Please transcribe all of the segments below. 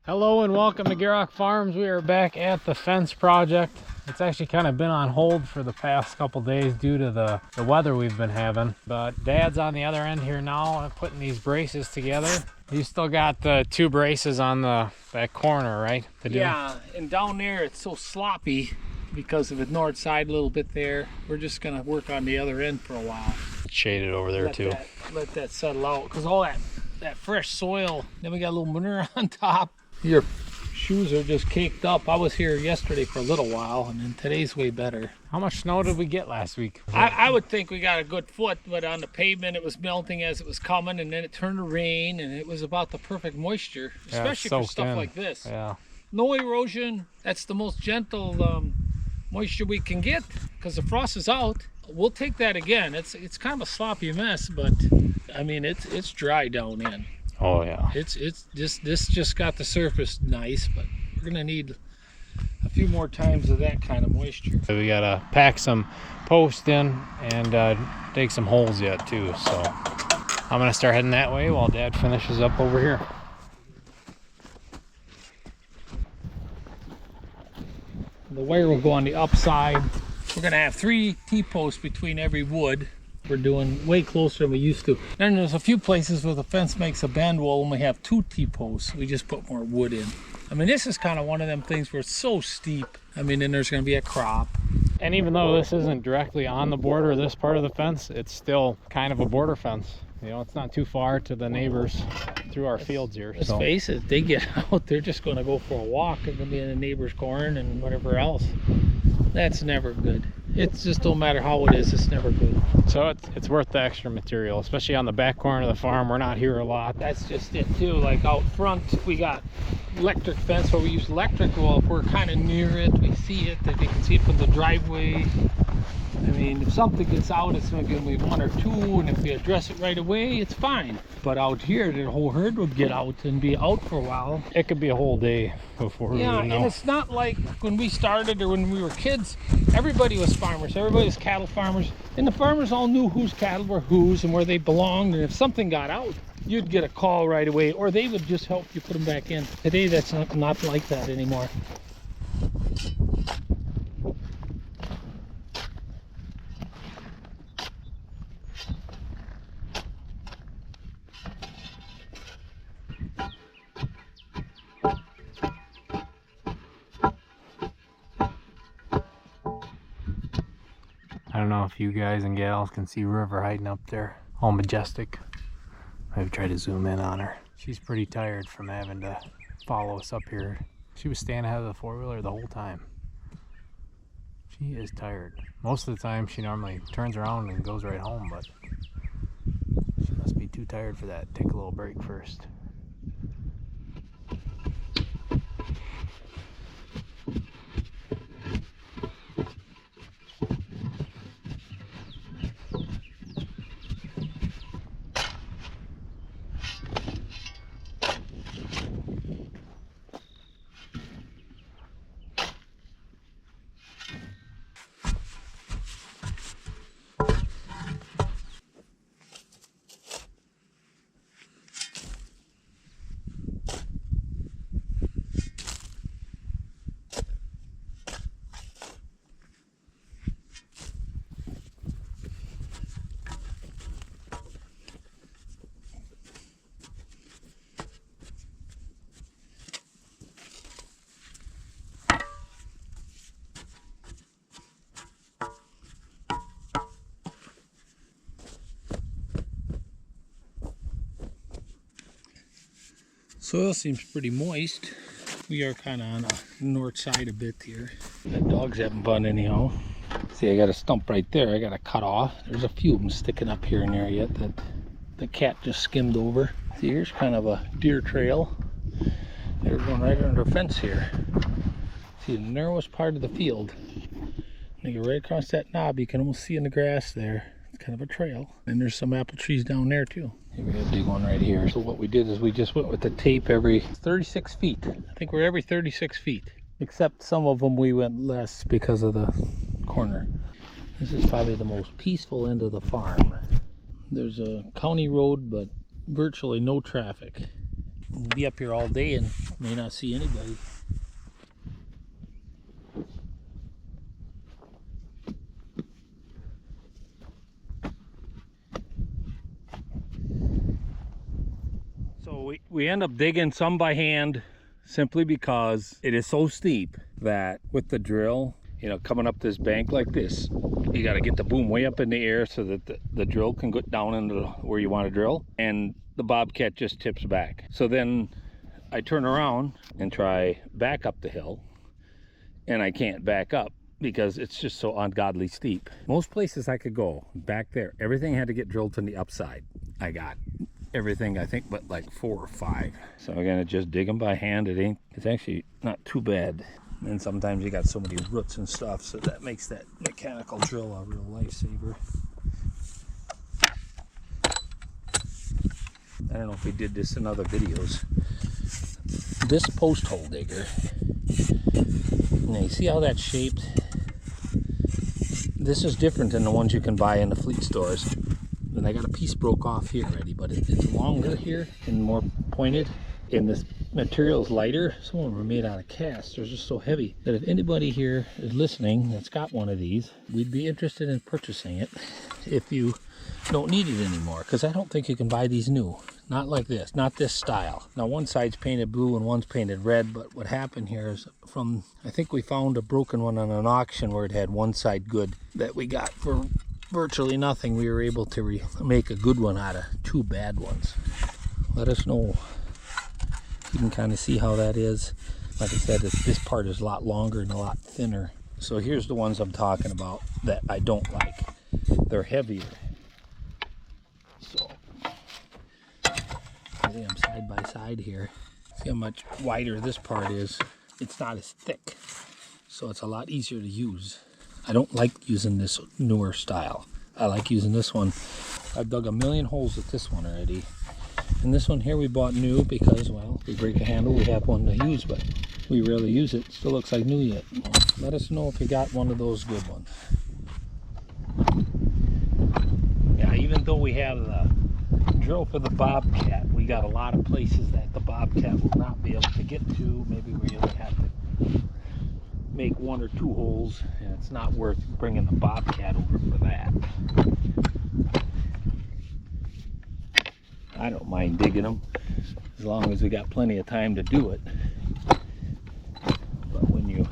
Hello and welcome to Gierok Farms. We are back at the fence project. It's actually kind of been on hold for the past couple days due to the weather we've been having. But Dad's on the other end here now putting these braces together. You still got the two braces on that corner, right? Yeah, and down there it's so sloppy because of the north side a little bit there. We're just gonna work on the other end for a while. Shaded over there too. Let that settle out because all that fresh soil, then we got a little manure on top. Your shoes are just caked up. I was here yesterday for a little while, and then today's way better. How much snow did we get last week? I would think we got a good foot, but on the pavement it was melting as it was coming, and then it turned to rain, and it was about the perfect moisture, especially for stuff like this. Yeah. No erosion. That's the most gentle moisture we can get because the frost is out. We'll take that again. It's kind of a sloppy mess, but I mean it's dry down in. Oh yeah. This just got the surface nice, but we're gonna need a few more times of that kind of moisture. So we gotta pack some post in and dig some holes yet too. So I'm gonna start heading that way while Dad finishes up over here. The wire will go on the upside. We're gonna have 3 T-posts between every wood. We're doing way closer than we used to. Then there's a few places where the fence makes a bend wall and we have 2 T-posts. We just put more wood in. I mean, this is kind of one of them things where it's so steep. I mean, then there's gonna be a crop. And even though this isn't directly on the border of this part of the fence, it's still kind of a border fence. You know, it's not too far to the neighbors through our fields here. Let's face it, they get out, they're just gonna go for a walk. They're gonna be in the neighbor's corn and whatever else. That's never good. It's just don't matter how it is, it's never good. So it's worth the extra material, especially on the back corner of the farm. We're not here a lot. That's just it too. Like out front, we got electric fence where we use electric. Well, if we're kind of near it, we see it, that you can see it from the driveway. I mean, if something gets out, it's going to be 1 or 2, and if we address it right away, it's fine. But out here, the whole herd would get out and be out for a while. It could be a whole day before we know. And it's not like when we started or when we were kids, everybody was farmers, everybody was cattle farmers, and the farmers all knew whose cattle were whose and where they belonged, and if something got out, you'd get a call right away, or they would just help you put them back in. Today, that's not like that anymore. I don't know if you guys and gals can see River hiding up there, all majestic. Maybe try to zoom in on her. She's pretty tired from having to follow us up here. She was staying ahead of the 4-wheeler the whole time. She is tired. Most of the time she normally turns around and goes right home, but she must be too tired for that. Take a little break first. Soil seems pretty moist. We are kind of on the north side a bit here. The dogs haven't fun anyhow. See, I got a stump right there I got to cut off. There's a few of them sticking up here and there yet that the cat just skimmed over. See, here's kind of a deer trail. They're going right under the fence here. See, the narrowest part of the field. You go right across that knob, you can almost see in the grass there. It's kind of a trail. And there's some apple trees down there too. Here we got a big one right here. So what we did is we just went with the tape every 36 feet. I think we're every 36 feet. Except some of them we went less because of the corner. This is probably the most peaceful end of the farm. There's a county road, but virtually no traffic. We'll be up here all day and may not see anybody. So we end up digging some by hand simply because it is so steep that with the drill, you know, coming up this bank like this, you got to get the boom way up in the air so that the drill can go down into where you want to drill, and the bobcat just tips back. So then I turn around and try back up the hill, and I can't back up because it's just so ungodly steep. Most places I could go back there, everything had to get drilled from the upside. I got everything, I think, but like 4 or 5. So I'm gonna just dig them by hand. It's actually not too bad. And sometimes you got so many roots and stuff, so that makes that mechanical drill a real lifesaver. I don't know if we did this in other videos. This post hole digger, now you see how that's shaped? This is different than the ones you can buy in the fleet stores. And I got a piece broke off here already, but it's longer here and more pointed. And this material is lighter. Some of them are made out of cast. They're just so heavy that if anybody here is listening that's got one of these, we'd be interested in purchasing it if you don't need it anymore, because I don't think you can buy these new. Not like this, not this style. Now one side's painted blue and one's painted red, but what happened here is I think we found a broken one on an auction where it had one side good that we got for virtually nothing. We were able to make a good one out of 2 bad ones. Let us know. You can kind of see how that is. Like I said, this part is a lot longer and a lot thinner. So here's the ones I'm talking about that I don't like. They're heavier. So I think I'm side by side here. See how much wider this part is. It's not as thick, so it's a lot easier to use. I don't like using this newer style. I like using this one. I've dug a million holes with this one already. And this one here we bought new because, well, we break a handle, we have one to use, but we rarely use it. Still looks like new yet. Let us know if you got one of those good ones. Yeah, even though we have the drill for the bobcat, we got a lot of places that the bobcat will not be able to get to. Maybe we really have to make 1 or 2 holes, and it's not worth bringing the bobcat over for that. I don't mind digging them as long as we got plenty of time to do it. But when you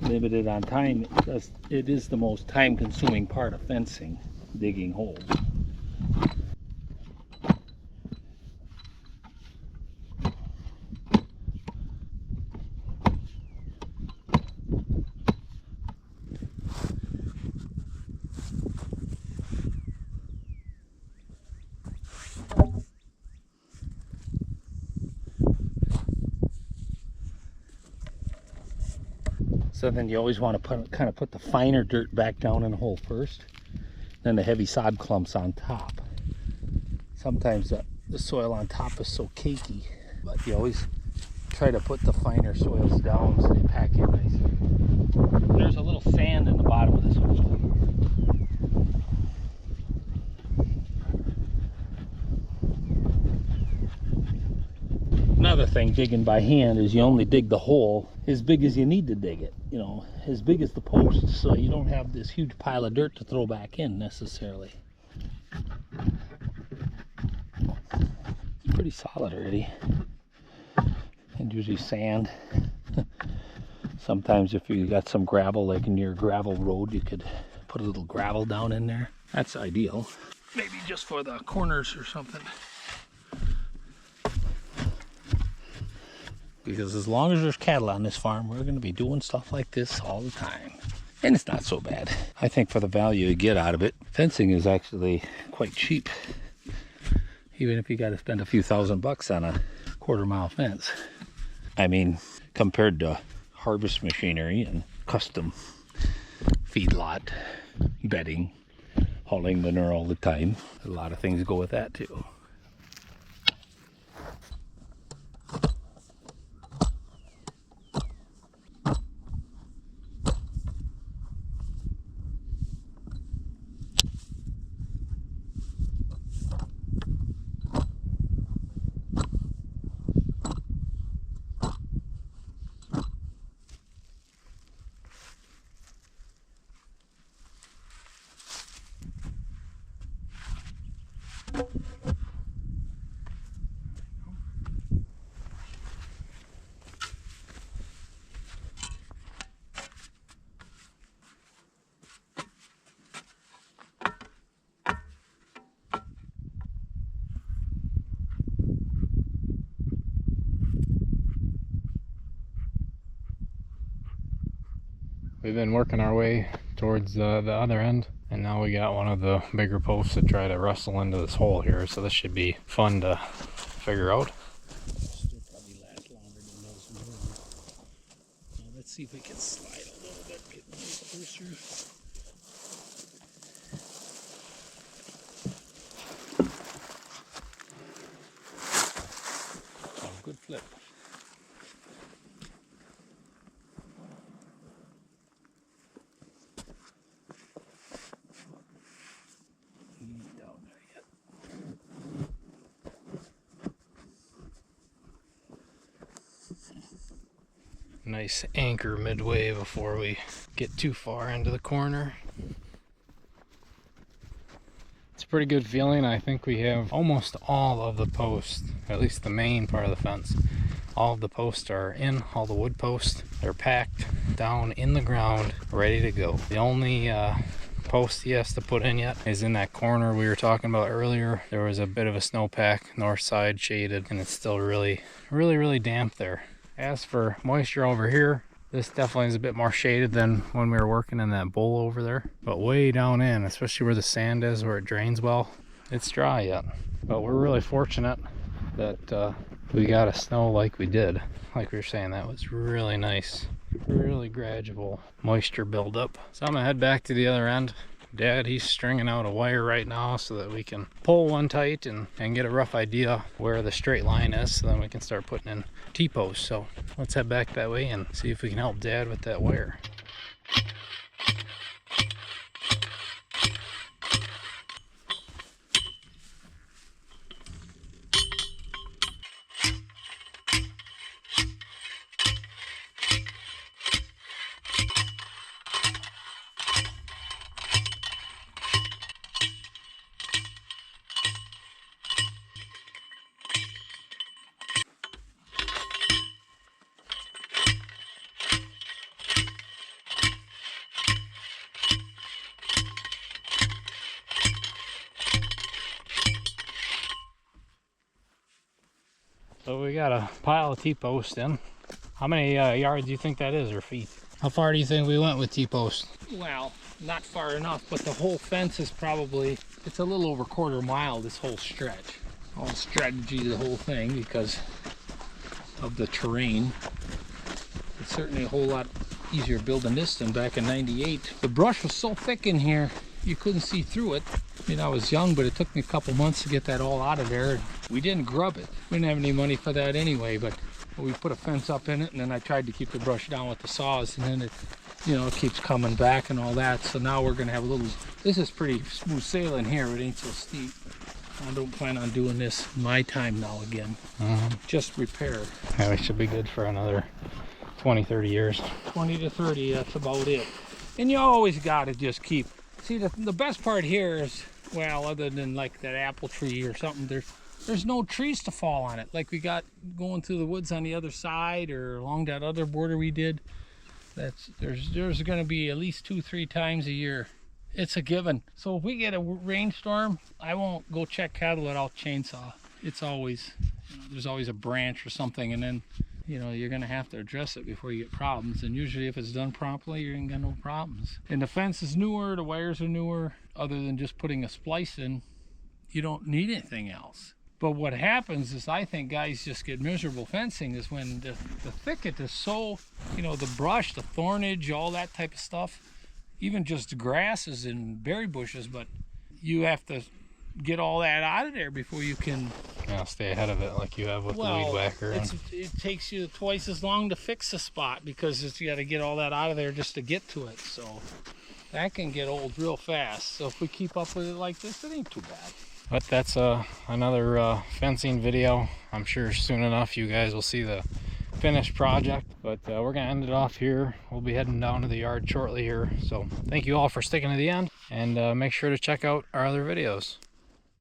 limit it on time, it is the most time-consuming part of fencing, digging holes. So then you always want to kind of put the finer dirt back down in the hole first, then the heavy sod clumps on top. Sometimes the soil on top is so cakey, but you always try to put the finer soils down so they pack in nice. There's a little sand in the bottom of this hole. Another thing digging by hand is you only dig the hole as big as you need to dig it, you know, as big as the post, so you don't have this huge pile of dirt to throw back in necessarily. It's pretty solid already. And usually sand. Sometimes if you got some gravel, like in your gravel road, you could put a little gravel down in there. That's ideal. Maybe just for the corners or something. Because as long as there's cattle on this farm, we're going to be doing stuff like this all the time. And it's not so bad. I think for the value you get out of it, fencing is actually quite cheap. Even if you got to spend a few $1,000 on a quarter-mile fence. I mean, compared to harvest machinery and custom feedlot, bedding, hauling manure all the time, a lot of things go with that too. we've been working our way towards the other end, and now we got one of the bigger posts to try to wrestle into this hole here, so this should be fun to figure out. Still probably last longer than those new. Now let's see if we can slide a little bit, get a little closer. Oh, good flip. Nice anchor midway before we get too far into the corner. It's a pretty good feeling. I think we have almost all of the posts, at least the main part of the fence. All of the posts are in, all the wood posts. They're packed down in the ground, ready to go. The only post he has to put in yet is in that corner we were talking about earlier. There was a bit of a snowpack, north side shaded, and it's still really damp there. As for moisture over here, this definitely is a bit more shaded than when we were working in that bowl over there. But way down in, especially where the sand is, where it drains well, it's dry yet. But we're really fortunate that we got a snow like we did. Like we were saying, that was really nice. Really gradual moisture buildup. So I'm gonna head back to the other end. Dad, he's stringing out a wire right now so that we can pull one tight and get a rough idea where the straight line is, so then we can start putting in T-posts. So let's head back that way and see if we can help Dad with that wire. So we got a pile of T-posts in. How many yards do you think that is, or feet? How far do you think we went with T-posts? Well, not far enough, but the whole fence is probably, it's a little over 1/4 mile, this whole stretch. All strategy, the whole thing, because of the terrain. It's certainly a whole lot easier building this than back in '98. The brush was so thick in here, you couldn't see through it. I mean, I was young, but it took me a couple months to get that all out of there. We didn't grub it. We didn't have any money for that anyway, but we put a fence up in it, and then I tried to keep the brush down with the saws, and then it, you know, it keeps coming back and all that. So now we're gonna have a little, this is pretty smooth sailing here. It ain't so steep. I don't plan on doing this my time now again. Just repair. Yeah, we should be good for another 20-30 years. 20 to 30, that's about it. And you always gotta just keep, see, the best part here is, well, other than like that apple tree or something, there's no trees to fall on it. Like we got going through the woods on the other side or along that other border we did. There's gonna be at least 2-3 times a year. It's a given. So if we get a rainstorm, I won't go check cattle without chainsaw. It's always, you know, there's always a branch or something, and then, you know, you're gonna have to address it before you get problems. And usually if it's done properly, you ain't got no problems. And the fence is newer, the wires are newer. Other than just putting a splice in, you don't need anything else. But what happens is, I think guys just get miserable fencing is when the thicket is so, you know, the brush, the thornage, all that type of stuff, even just grasses and berry bushes, but you have to get all that out of there before you can, Yeah, stay ahead of it like you have with the weed whacker. It takes you twice as long to fix a spot because you got to get all that out of there just to get to it. So that can get old real fast. So if we keep up with it like this, it ain't too bad. But that's another fencing video. I'm sure soon enough you guys will see the finished project. But we're gonna end it off here. We'll be heading down to the yard shortly here. So thank you all for sticking to the end, and make sure to check out our other videos.